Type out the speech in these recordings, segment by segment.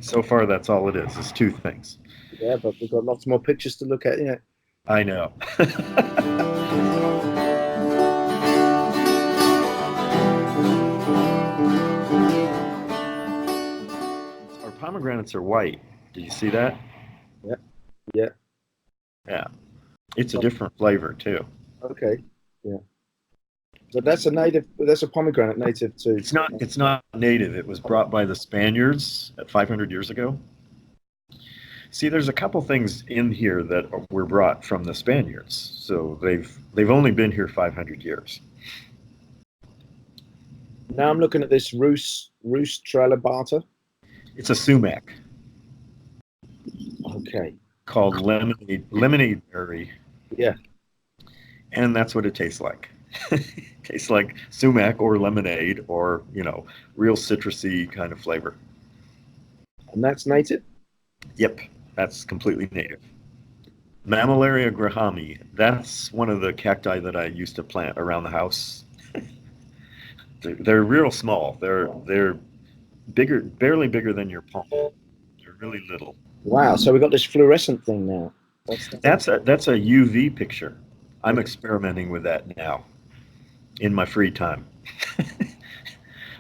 So far, that's all it is two things. Yeah, but we've got lots more pictures to look at. Yeah. I know. Our pomegranates are white. Did you see that? Yeah. Yeah. Yeah. It's a different flavor too. Okay. Yeah. So that's a native. That's a pomegranate native to. It's not native. It was brought by the Spaniards 500 years ago. See, there's a couple things in here that were brought from the Spaniards. So they've only been here 500 years. Now I'm looking at this Rus tralabata. It's a sumac. Okay. Called lemonade berry. Yeah. And that's what it tastes like. Tastes like sumac or lemonade or, real citrusy kind of flavor. And that's native? Yep, that's completely native. Mammillaria grahami, that's one of the cacti that I used to plant around the house. They're real small. They're bigger, barely bigger than your palm. They're really little. Wow, so we got this fluorescent thing now. That's a UV picture. I'm experimenting with that now in my free time.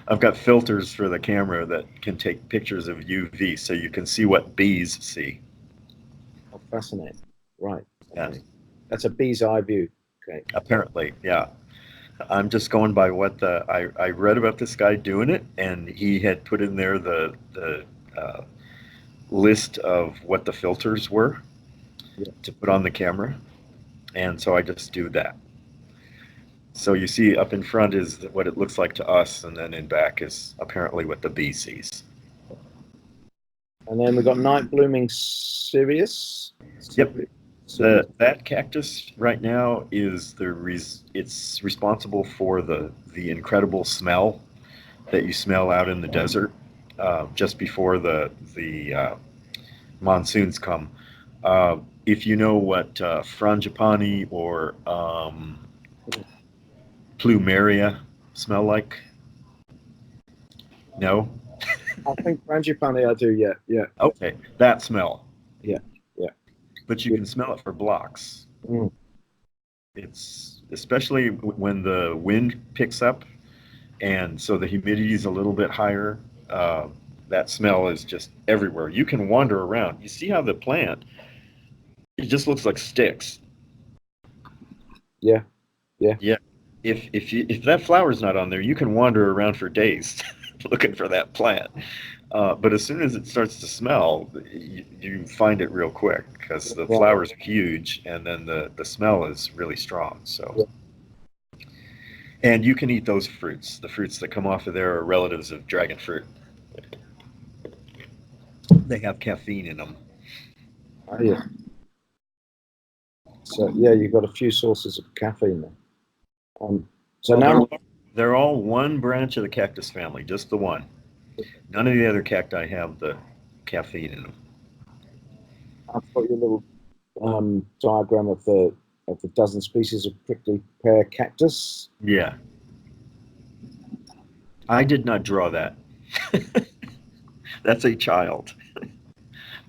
I've got filters for the camera that can take pictures of UV so you can see what bees see. Oh, fascinating. Right. Okay. Yeah. That's a bee's eye view. Okay. Apparently, yeah. I'm just going by what I read about this guy doing it, and he had put in there the list of what the filters were to put on the camera, and so I just do that. So you see up in front is what it looks like to us, and then in back is apparently what the bee sees. And then we've got night blooming Sirius. Yep. That cactus right now is it's responsible for the incredible smell that you smell out in the desert just before the monsoons come. If you know what frangipani or plumeria smell like? No? I think frangipani I do, yeah. Yeah. Okay, that smell. Yeah. Yeah. But you can smell it for blocks. Mm. It's especially when the wind picks up, and so the humidity is a little bit higher. That smell is just everywhere. You can wander around. You see how the plant, it just looks like sticks. Yeah. Yeah. Yeah. If that flower's not on there, you can wander around for days looking for that plant. But as soon as it starts to smell, you find it real quick because the flowers are huge, and then the smell is really strong. So, and you can eat those fruits. The fruits that come off of there are relatives of dragon fruit. They have caffeine in them. Oh, yeah. So yeah, you've got a few sources of caffeine there. So now they're all one branch of the cactus family, just the one. None of the other cacti have the caffeine in them. I've got your little diagram of the dozen species of prickly pear cactus. Yeah. I did not draw that. That's a child.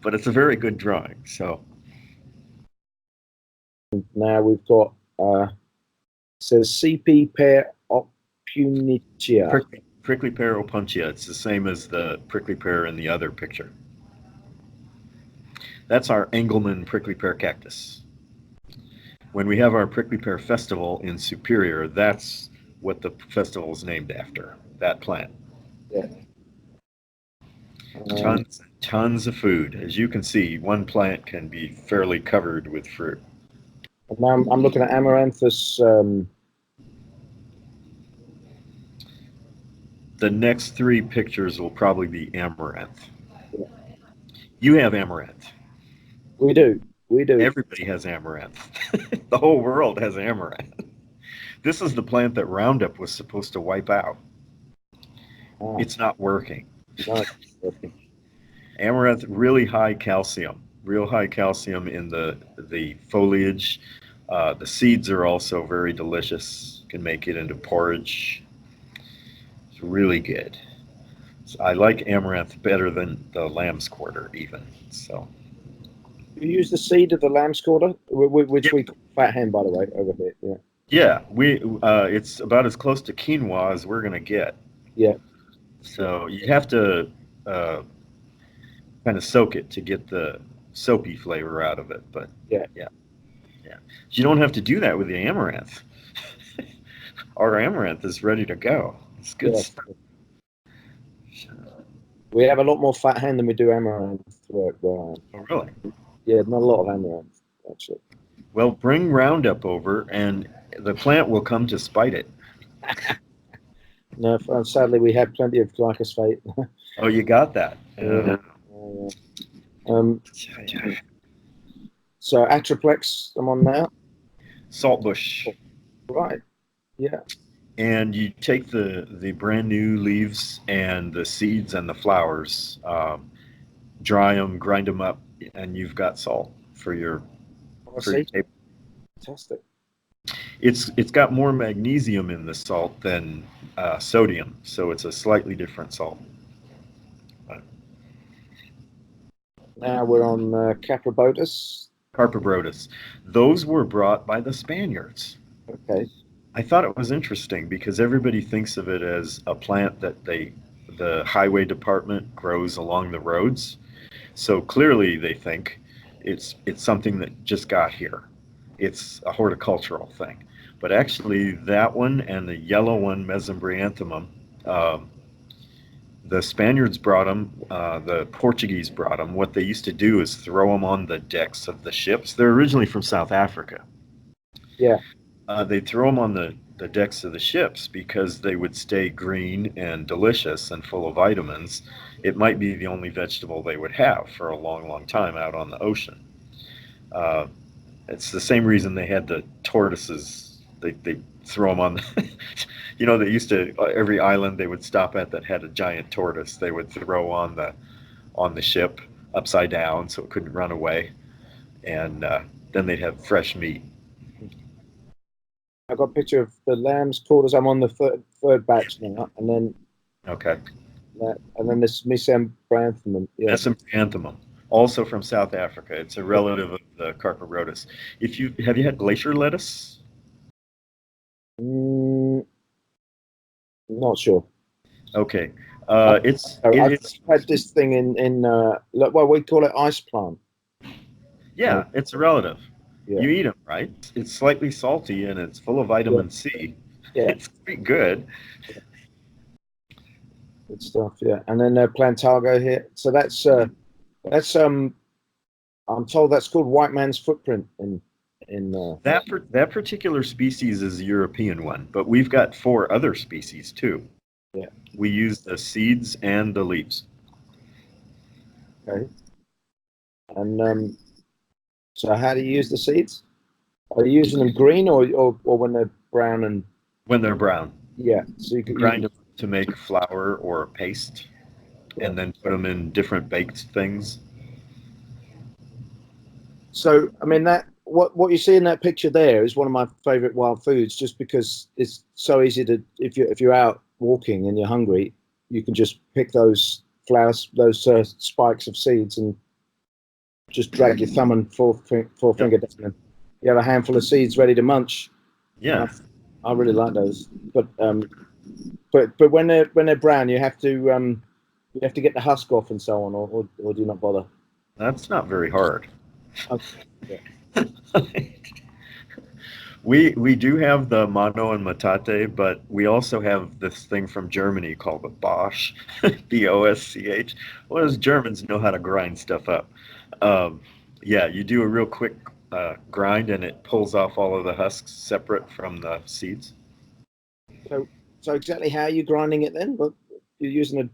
But it's a very good drawing. So now we've got says CP pear opunitia. Prickly pear opuntia. It's the same as the prickly pear in the other picture. That's our Engelmann prickly pear cactus. When we have our prickly pear festival in Superior, that's what the festival is named after, that plant. Yeah. Tons of food. As you can see, one plant can be fairly covered with fruit. And now I'm looking at Amaranthus. The next three pictures will probably be Amaranth. Yeah. You have Amaranth. We do. Everybody has Amaranth. The whole world has Amaranth. This is the plant that Roundup was supposed to wipe out. Oh. It's not working. Amaranth, really high calcium. Real high calcium in the foliage. The seeds are also very delicious. You can make it into porridge. It's really good. I like Amaranth better than the lamb's quarter even. So You use the seed of the lamb's quarter, which yeah, we call fat hen, by the way, over here. Yeah. yeah, we it's about as close to quinoa as we're gonna get. Yeah. Yeah. So you have to uh, kind of soak it to get the soapy flavor out of it. But Yeah. yeah, yeah, you don't have to do that with the Amaranth. Our Amaranth is ready to go. It's good Yeah. stuff. We have a lot more fat hen than we do amaranth where I am. Oh, really? Yeah, not a lot of amaranth, actually. Well, bring Roundup over, and the plant will come to spite it. No, sadly, we have plenty of glyphosate. Oh, you got that. Yeah. Um, so Atriplex, I'm on now. Saltbush. Right. Yeah. And you take the brand new leaves and the seeds and the flowers, dry them, grind them up, and you've got salt for your I for your see. table. Fantastic. It's got more magnesium in the salt than sodium, so it's a slightly different salt. Now we're on Caprobotus. Carpobrotus. Those were brought by the Spaniards. Okay. I thought it was interesting because everybody thinks of it as a plant that the highway department grows along the roads. So clearly they think it's something that just got here. It's a horticultural thing. But actually that one and the yellow one, Mesembryanthemum, um, the Spaniards brought them, the Portuguese brought them. What they used to do is throw them on the decks of the ships. They're originally from South Africa. Yeah. They'd throw them on the decks of the ships because they would stay green and delicious and full of vitamins. It might be the only vegetable they would have for a long, long time out on the ocean. Uh, it's the same reason they had the tortoises. They throw them on the, they used to, every island they would stop at that had a giant tortoise, they would throw on the ship upside down so it couldn't run away. And then they'd have fresh meat. I've got a picture of the lamb's quarters. I'm on the third batch now, Okay. and then this Mesembryanthemum. Yeah. Mesembryanthemum, also from South Africa. It's a relative of the Carpobrotus. If you have you had glacier lettuce? Mm, not sure. Okay. I've It's had this thing well, we call it ice plant. yeah, it's a relative. Yeah. You eat them, right? It's slightly salty and it's full of Yeah. vitamin C. Yeah. It's pretty good. Good stuff. Yeah. And then Plantago here. So that's I'm told that's called white man's footprint in That particular species is a European one, but we've got 4 other species too. yeah. We use the seeds and the leaves. Okay. And so how do you use the seeds? Are you using them green or when they're brown and When they're brown, yeah? So you can grind them to make flour or a paste, yeah. and then put them in different baked things. So I mean that what you see in that picture there is one of my favorite wild foods, just because it's so easy to if you're out walking and you're hungry, you can just pick those flowers, those spikes of seeds, and just drag your thumb and forefinger down them. You have a handful of seeds ready to munch. Yeah. I really like those, but when they're brown, you have to get the husk off and so on, or do you not bother? That's not very hard. Yeah. We do have the mano and matate, but we also have this thing from Germany called the Bosch, Bosch. Well, those Germans know how to grind stuff up. Um, yeah, you do a real quick grind, and it pulls off all of the husks separate from the seeds. So exactly how are you grinding it then? Well, you're using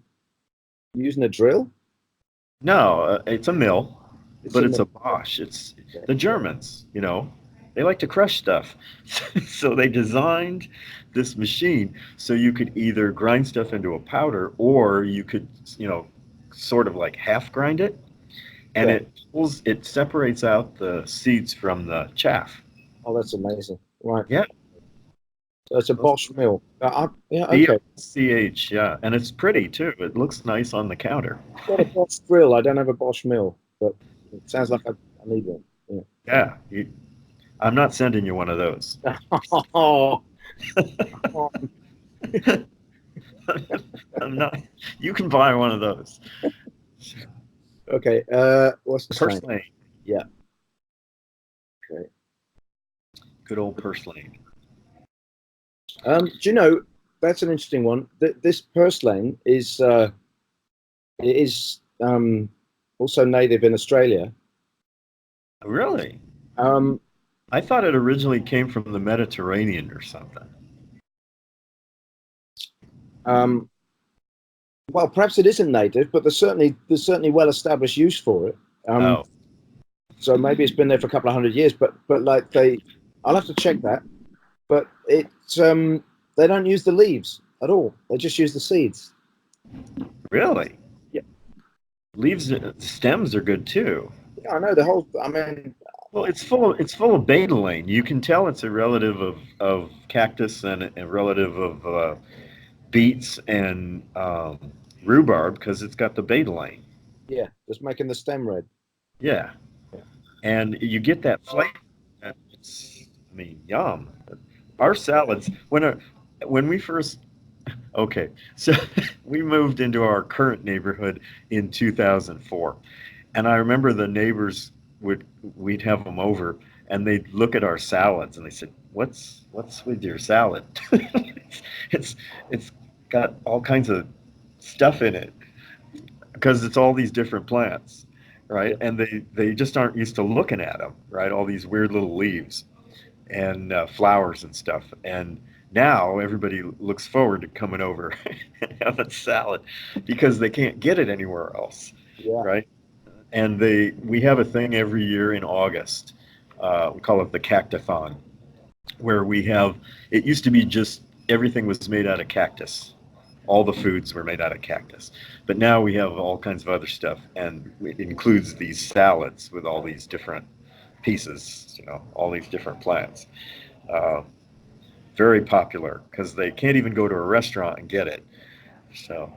a drill? No, it's a mill, but it's mill. a Bosch. It's the Germans, they like to crush stuff. So they designed this machine so you could either grind stuff into a powder or you could, sort of like half grind it, and Yeah. it separates out the seeds from the chaff. Oh, that's amazing. Right. Yeah. So it's a Bosch mill. Yeah, okay. BOCH, yeah, and it's pretty too. It looks nice on the counter. I've got a Bosch grill. I don't have a Bosch mill, but it sounds like I need one. Yeah, I'm not sending you one of those. Yeah. Oh, I'm not. You can buy one of those. okay. What's the slang? Purslane, Yeah. Okay. good old purslane. Do you know that's an interesting one? This purslane is also native in Australia. Really? Um, I thought it originally came from the Mediterranean or something. um, well, perhaps it isn't native, but there's certainly well-established use for it. Oh, So maybe it's been there for a couple of hundred years, but like I'll have to check that. But they don't use the leaves at all. They just use the seeds. really? Yeah, Leaves, stems are good too. yeah, I know the whole. I mean, Well, it's full of betalain. You can tell it's a relative of cactus and a relative of beets and rhubarb because it's got the betalain. yeah, just making the stem red. Yeah, Yeah. and you get that flavor. It's, I mean, yum. Our salads when we first okay, so we moved into our current neighborhood in 2004, and I remember the neighbors we'd have them over, and they'd look at our salads, and they said, "What's with your salad? it's it's got all kinds of stuff in it because it's all these different plants, right? Yeah. And they just aren't used to looking at them, right? All these weird little leaves and flowers and stuff. And now everybody looks forward to coming over and having salad because they can't get it anywhere else, Yeah. right? And we have a thing every year in August. We call it the Cactathon, where we have. It used to be just everything was made out of cactus. All the foods were made out of cactus, but now we have all kinds of other stuff, and it includes these salads with all these different pieces. All these different plants. Uh, Very popular because they can't even go to a restaurant and get it. So,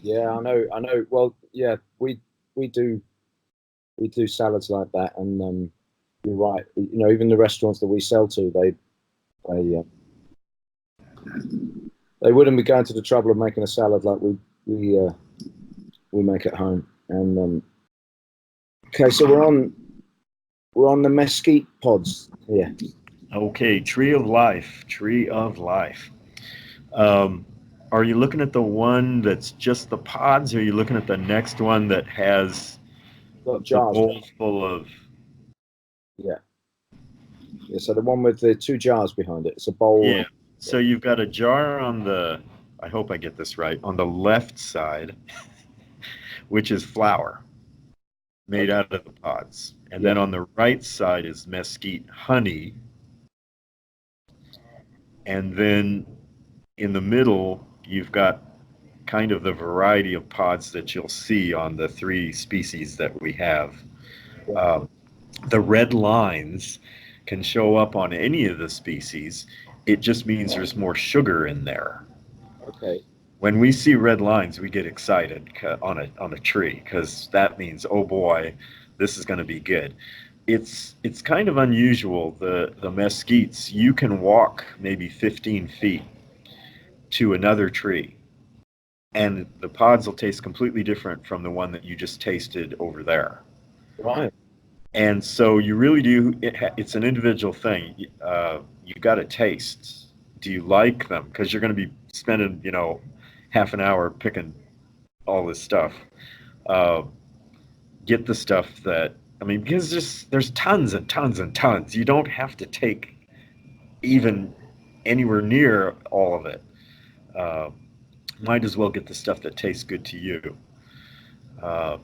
Yeah, I know. I know. Well, yeah, we do we do salads like that, and you're right. Even the restaurants that we sell to, they they wouldn't be going to the trouble of making a salad like we make at home. And okay, so we're on the Mesquite Pods. Yeah. okay, tree of life, tree of life. Um, are you looking at the one that's just the pods, or are you looking at the next one that has Got the jars. bowl full of? Yeah. Yeah. So the one with the two jars behind it. It's a bowl. Yeah. So you've got a jar on the, I hope I get this right, on the left side, which is flour made Okay. out of the pods. And Yeah. then on the right side is mesquite honey. And then in the middle, you've got kind of the variety of pods that you'll see on the three species that we have. Yeah. Um, the red lines can show up on any of the species. It just means there's more sugar in there. Okay. When we see red lines, we get excited on a tree because that means, oh boy, this is going to be good. It's kind of unusual. The mesquites, you can walk maybe 15 feet to another tree, and the pods will taste completely different from the one that you just tasted over there. Right. And so you really do. It's an individual thing. You got to taste. Do you like them? Because you're going to be spending, half an hour picking all this stuff. Uh, get the stuff that I mean, because there's tons and tons and tons. You don't have to take even anywhere near all of it. Uh, might as well get the stuff that tastes good to you. Uh,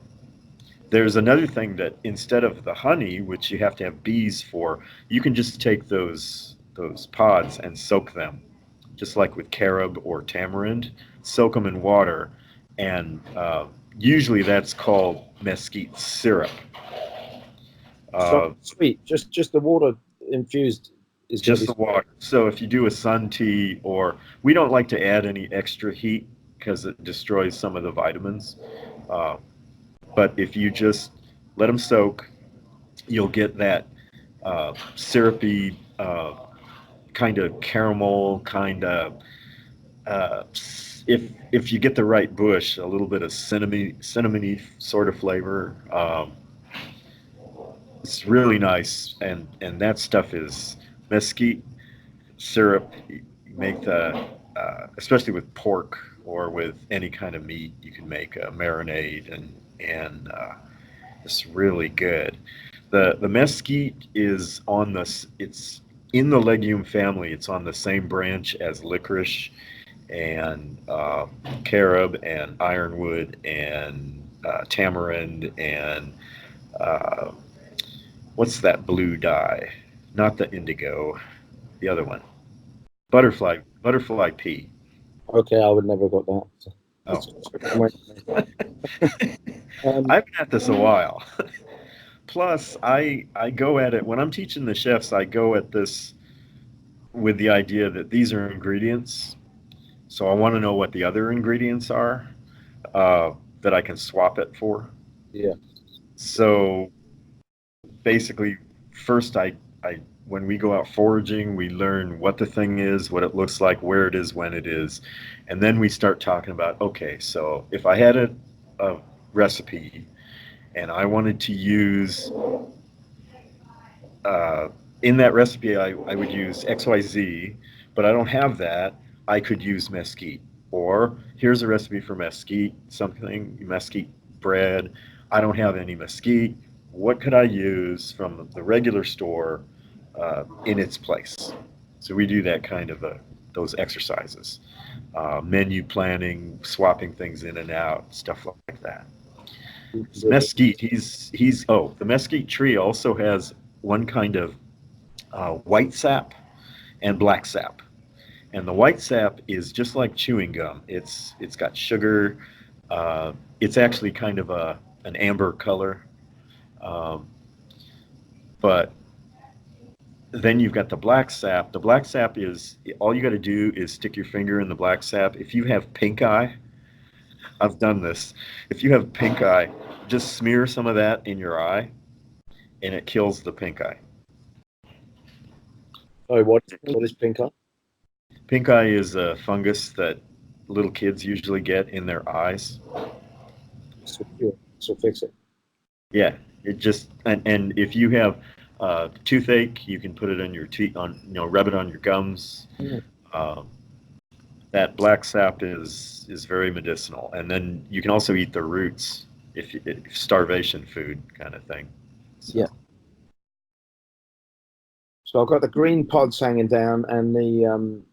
there's another thing that instead of the honey, which you have to have bees for, you can just take those pods and soak them, just like with carob or tamarind. Soak them in water, and usually that's called mesquite syrup. So Uh, sweet. Just the water infused. is what Just he's. the water. So if you do a sun tea, or we don't like to add any extra heat because it destroys some of the vitamins. Uh, but if you just let them soak, you'll get that syrupy kind of caramel kind of. If you get the right bush, a little bit of cinnamony sort of flavor. It's really nice, and that stuff is mesquite syrup. You make the especially with pork or with any kind of meat, you can make a marinade, and it's really good. The mesquite is on the it's in the legume family. It's on the same branch as licorice and carob and ironwood and tamarind and uh, what's that blue dye? Not the indigo, the other one. Butterfly pea. Okay, I would never have got that. So Oh, um, I've been at this a while. Plus, I go at it when I'm teaching the chefs. I go at this with the idea that these are ingredients, so I want to know what the other ingredients are that I can swap it for. yeah, So basically, first I when we go out foraging, we learn what the thing is, what it looks like, where it is, when it is, and then we start talking about, okay, so if I had a recipe and I wanted to use uh, in that recipe, I would use XYZ, but I don't have that. I could use mesquite. Or here's a recipe for mesquite, something, mesquite bread. I don't have any mesquite. What could I use from the regular store in its place? So we do that kind of those exercises, menu planning, swapping things in and out, stuff like that. Mesquite, the mesquite tree also has one kind of white sap and black sap. And the white sap is just like chewing gum. It's got sugar. It's actually kind of an amber color. Um, but then you've got the black sap. The black sap is all you got to do is stick your finger in the black sap. If you have pink eye, I've done this. If you have pink eye, just smear some of that in your eye, and it kills the pink eye. sorry, what is pink eye? Pink eye is a fungus that little kids usually get in their eyes. So fix it. Yeah, it just and if you have toothache, you can put it on your teeth, on rub it on your gums. Mm. Um, that black sap is very medicinal, and then you can also eat the roots if starvation food kind of thing. So, Yeah. So I've got the green pods hanging down and the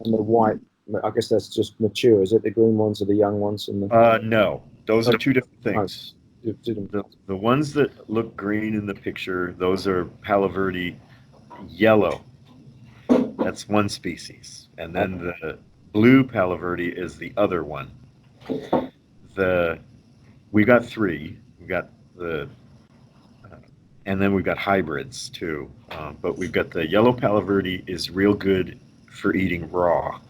white. I guess that's just mature. Is it the green ones are the young ones and the? no, those are two different Oh, things. didn't. The ones that look green in the picture, those are Palo Verde yellow. That's one species, and then the blue Palo Verde is the other one. The we got three. We got the and then we've got hybrids too. But we've got the yellow Palo Verde is real good for eating raw.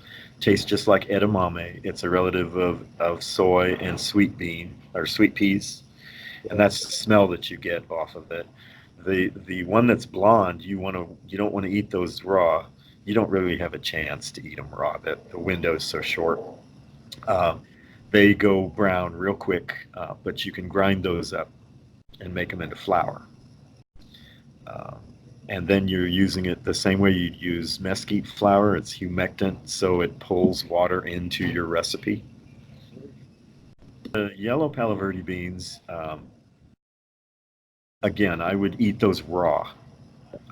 Tastes just like edamame. It's a relative of soy and sweet bean or sweet peas, and that's the smell that you get off of it. The one that's blonde, you don't want to eat those raw. You don't really have a chance to eat them raw. The window is so short. Uh, they go brown real quick, but you can grind those up and make them into flour. Uh, and then you're using it the same way you'd use mesquite flour. It's humectant, so it pulls water into your recipe. The yellow Palo Verde beans, again, I would eat those raw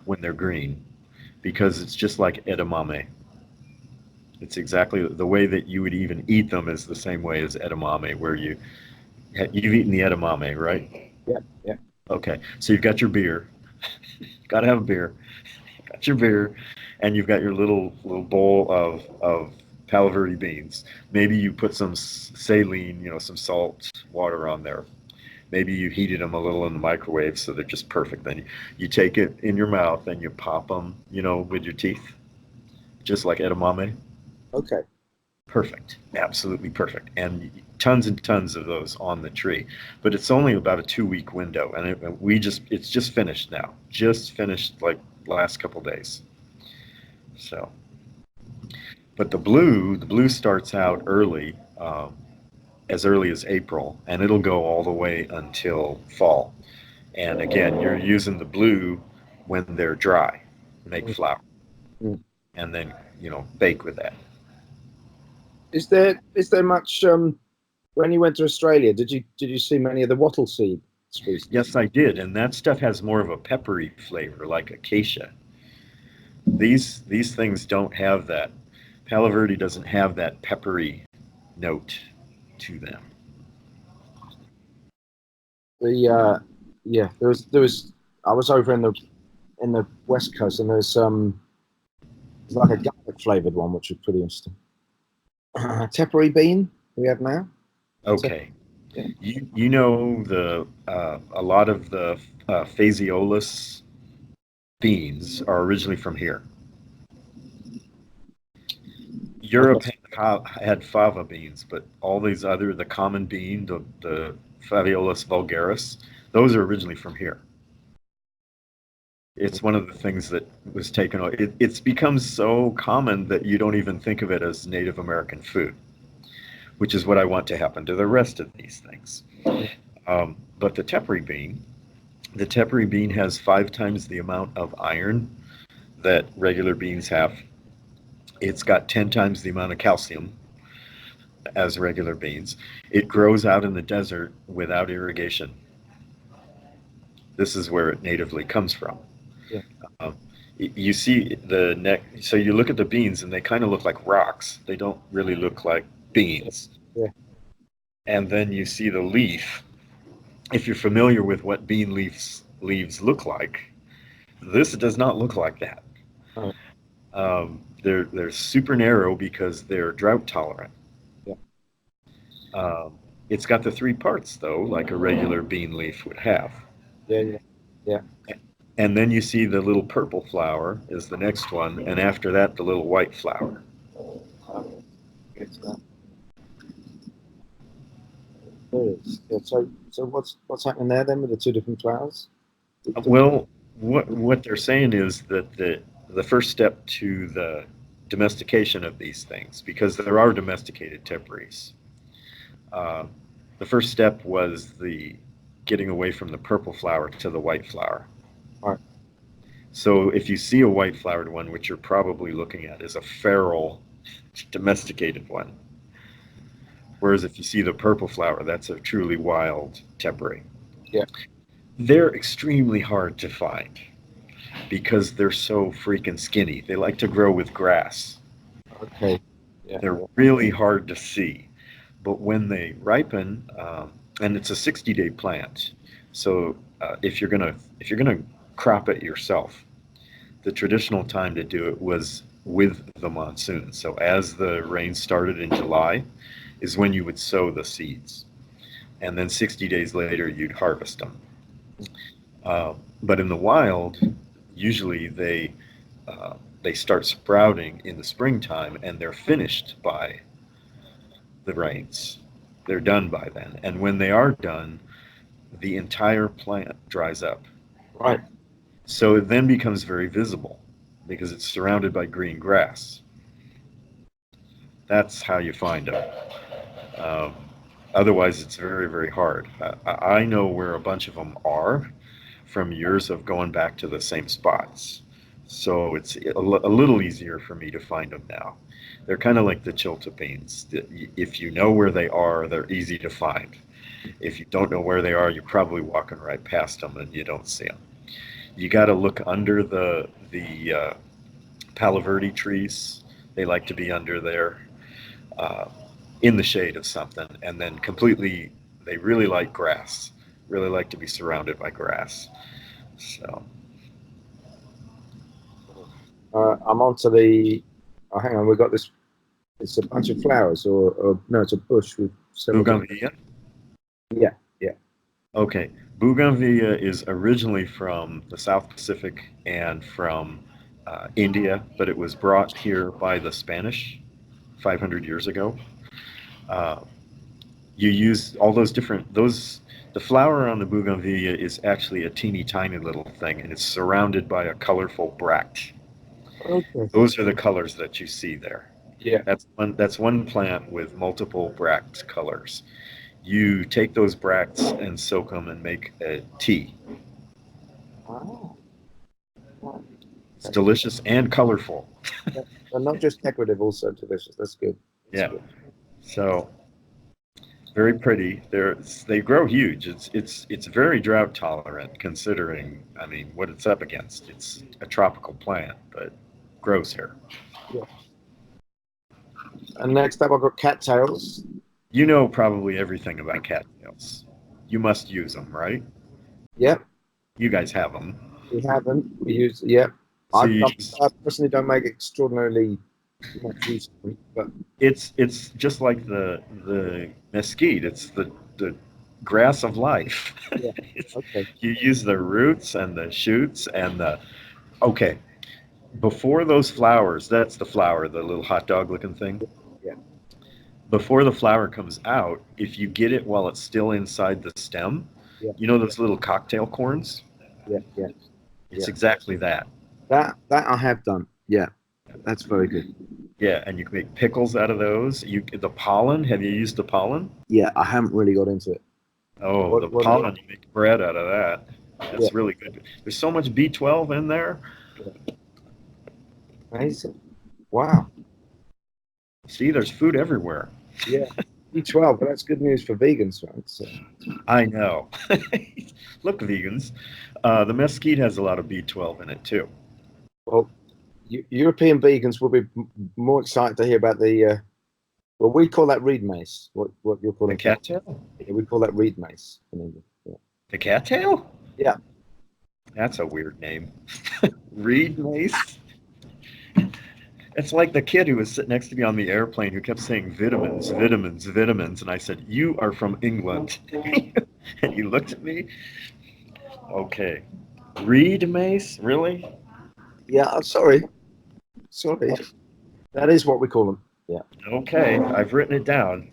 when they're green because it's just like edamame. It's exactly the way that you would even eat them is the same way as edamame, where you've eaten the edamame, right? Yeah, yeah. Okay, so you've got your beer. Got to have a beer. Got your beer, and you've got your little bowl of Palo Verde beans. Maybe you put some saline, some salt water on there. Maybe you heated them a little in the microwave so they're just perfect. Then you take it in your mouth and you pop them, with your teeth, just like edamame. Okay. Perfect, absolutely perfect, and tons and tons of those on the tree. But it's only about a 2 week window, and it's just finished now, just finished like last couple days. So, but the blue starts out early, as early as April, and it'll go all the way until fall. And again, you're using the blue when they're dry, make flour, Mm. and then bake with that. Is there much when you went to Australia? Did you see many of the wattle seed species? Yes, I did, and that stuff has more of a peppery flavor, like acacia. These things don't have that. Palo Verde doesn't have that peppery note to them. Yeah, there was I was over in the West Coast, and there's like a garlic flavored one, which was pretty interesting. Tepary bean we have now. Okay, Yeah. you know a lot of the phaseolus beans are originally from here. Europe Okay. had fava beans, but all these the common bean, the Faveolus vulgaris, those are originally from here. It's one of the things that was taken away. It's become so common that you don't even think of it as Native American food, which is what I want to happen to the rest of these things. But the tepary bean has 5 times the amount of iron that regular beans have. It's got 10 times the amount of calcium as regular beans. It grows out in the desert without irrigation. This is where it natively comes from. Yeah. You see the neck, so you look at the beans and they kind of look like rocks. They don't really look like beans. Yeah. And then you see the leaf. If you're familiar with what bean leaves look like, this does not look like that. Oh, They're super narrow because they're drought tolerant. yeah. It's got the 3 parts though, like a regular bean leaf would have. Yeah. Yeah. Yeah. And then you see the little purple flower is the next one, and after that, the little white flower. It's that. There it is. Yeah, so what's happening there then with the two different flowers? Well, what they're saying is that the first step to the domestication of these things, because there are domesticated teparies, the first step was the getting away from the purple flower to the white flower. Right. So if you see a white flowered one, which you're probably looking at, is a feral domesticated one. Whereas if you see the purple flower, that's a truly wild tepary. Yeah. They're extremely hard to find because they're so freaking skinny. They like to grow with grass. Okay. Yeah. They're really hard to see. But when they ripen, and it's a 60-day plant, so if you're gonna crop it yourself, the traditional time to do it was with the monsoon. So as the rain started in July, is when you would sow the seeds, and then 60 days later you'd harvest them. But in the wild, usually they start sprouting in the springtime, and they're finished by the rains. They're done by then, and when they are done, the entire plant dries up. Right. So it then becomes very visible because it's surrounded by green grass. That's how you find them. Um, Otherwise, it's very, very hard. I know where a bunch of them are from years of going back to the same spots. So it's a little easier for me to find them now. They're kind of like the chilta beans. If you know where they are, they're easy to find. If you don't know where they are, you're probably walking right past them and you don't see them. You got to look under the Palo Verde trees. They like to be under there, in the shade of something, and then completely. They really like grass. Really like to be surrounded by grass. So I'm on to the. Oh, hang on, we've got this. It's a bunch of flowers, or no, it's a bush with several. Bougainvillea. Yeah, yeah. Okay, Bougainvillea is originally from the South Pacific and from India, but it was brought here by the Spanish 500 years ago. Uh, you use all those different those. The flower on the Bougainvillea is actually a teeny tiny little thing, and it's surrounded by a colorful bract. Okay. Those are the colors that you see there. Yeah. That's one plant with multiple bract colors. You take those bracts and soak them and make a tea. Oh, wow. It's delicious and colorful. And not just decorative, also delicious. That's good. That's Yeah. good. So very pretty. They grow huge. It's very drought tolerant considering I mean what it's up against. It's a tropical plant, but grows here. Yeah. And next up, I've got cattails. You know probably everything about cattails. You must use them, right? Yep. You guys have them. We haven't. We use. Yep. So I personally don't make extraordinarily much use of them, but it's just like the mesquite. It's the grass of life. yeah. Okay. You use the roots and the shoots and the okay. Before those flowers, that's the flower, the little hot dog looking thing. Yeah. Before the flower comes out, if you get it while it's still inside the stem, Yeah. you know those little cocktail corns? Yeah. Yeah. It's Yeah. exactly that. That I have done. Yeah. That's very good. Yeah, and you can make pickles out of those. The pollen, have you used the pollen? Yeah. I haven't really got into it. Oh, the What? pollen, you make bread out of that. Yeah. That's really good. There's so much B12 in there. Amazing. Wow. See, there's food everywhere. Yeah. B12, but that's good news for vegans, right? So, I know. Look, vegans, the mesquite has a lot of B12 in it too. well, European vegans will be more excited to hear about the. Well, we call that reed mace. What you're The calling cattail? Yeah, we call that reed mace in England. Yeah. The cattail? Yeah. That's a weird name. Reed mace? It's like the kid who was sitting next to me on the airplane who kept saying vitamins, vitamins, vitamins. And I said, "You are from England." And he looked at me. Okay. Reed mace? Really? Yeah. Sorry. Sorry. That is what we call them. Yeah. Okay. I've written it down.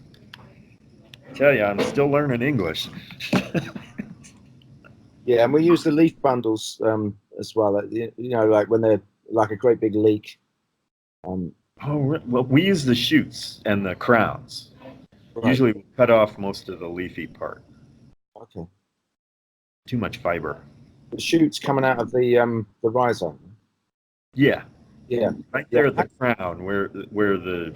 Tell you, I'm still learning English. Yeah, and we use the leaf bundles as well. Like when they're like a great big leek. Well, we use the shoots and the crowns. Right. Usually we cut off most of the leafy part. Okay. Too much fiber. The shoots coming out of the rhizome. Yeah. Yeah. Right there at the crown where the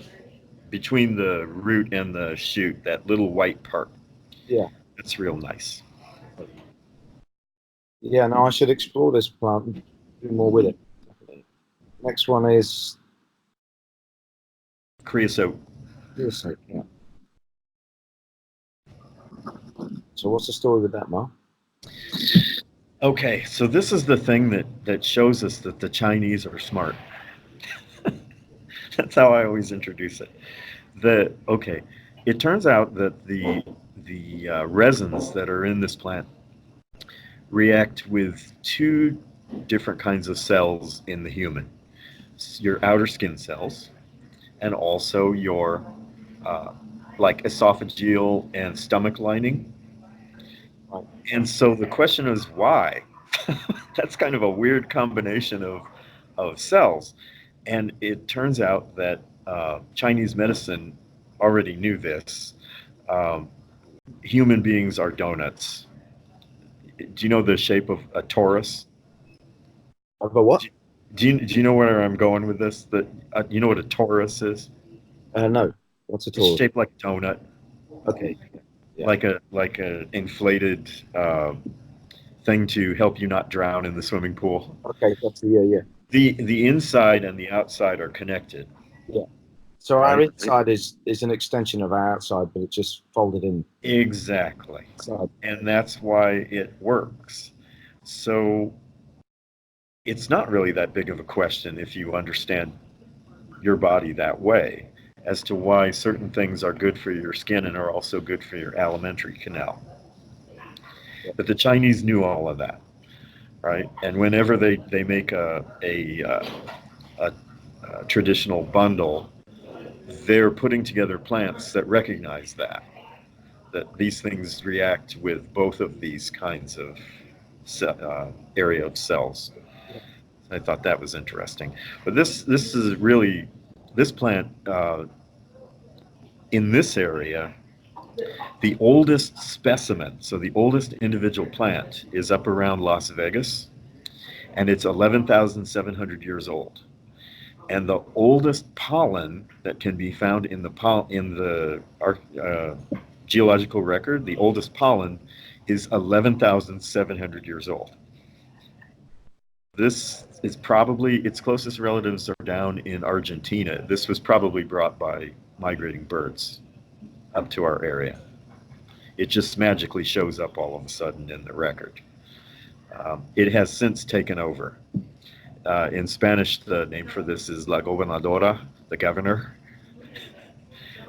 between the root and the shoot, that little white part. Yeah. That's real nice. Yeah, no, I should explore this plant and do more with it. Next one is Creosote. creosote. Yeah. So what's the story with that, Mark? Okay, so this is the thing that shows us that the Chinese are smart. That's how I always introduce it. It turns out that the resins that are in this plant react with two different kinds of cells in the human: your outer skin cells, and also your like esophageal and stomach lining. And so the question is why? That's kind of a weird combination of cells. And it turns out that Chinese medicine already knew this. Um, Human beings are donuts. Do you know the shape of a torus? Of a what? Do you know where I'm going with this? You know what a torus is? No. What's a It's taurus? shaped like a donut, Okay. Yeah. like a inflated thing to help you not drown in the swimming pool. Okay. That's yeah. The inside and the outside are connected. Yeah. So our Right. inside is an extension of our outside, but it's just folded in. Exactly. Inside. And that's why it works. So it's not really that big of a question if you understand your body that way as to why certain things are good for your skin and are also good for your alimentary canal. But the Chinese knew all of that, right? And whenever they make a traditional bundle, they're putting together plants that recognize that these things react with both of these kinds of area of cells. I thought that was interesting. But this is really, this plant in this area, the oldest specimen, so the oldest individual plant is up around Las Vegas, and it's 11,700 years old. And the oldest pollen that can be found in the geological record, the oldest pollen is 11,700 years old. This is probably, its closest relatives are down in Argentina. This was probably brought by migrating birds up to our area. It just magically shows up all of a sudden in the record. It has since taken over. In Spanish, the name for this is La Gobernadora, the governor,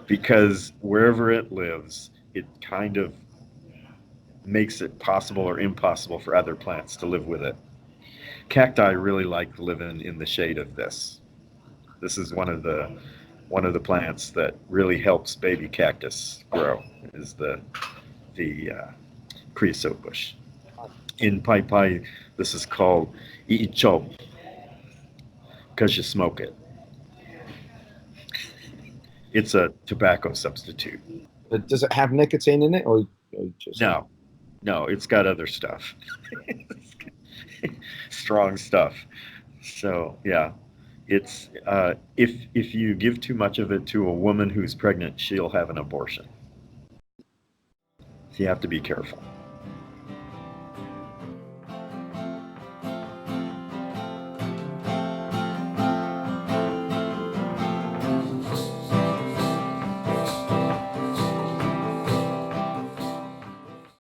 because wherever it lives, it kind of makes it possible or impossible for other plants to live with it. Cacti really like living in the shade of this. This is one of the plants that really helps baby cactus grow, is the Creosote Bush. In Pai Pai, this is called Iichop, because you smoke it. It's a tobacco substitute. But does it have nicotine in it, or just No, it's got other stuff. Strong stuff. So yeah, it's if you give too much of it to a woman who's pregnant, she'll have an abortion. So you have to be careful.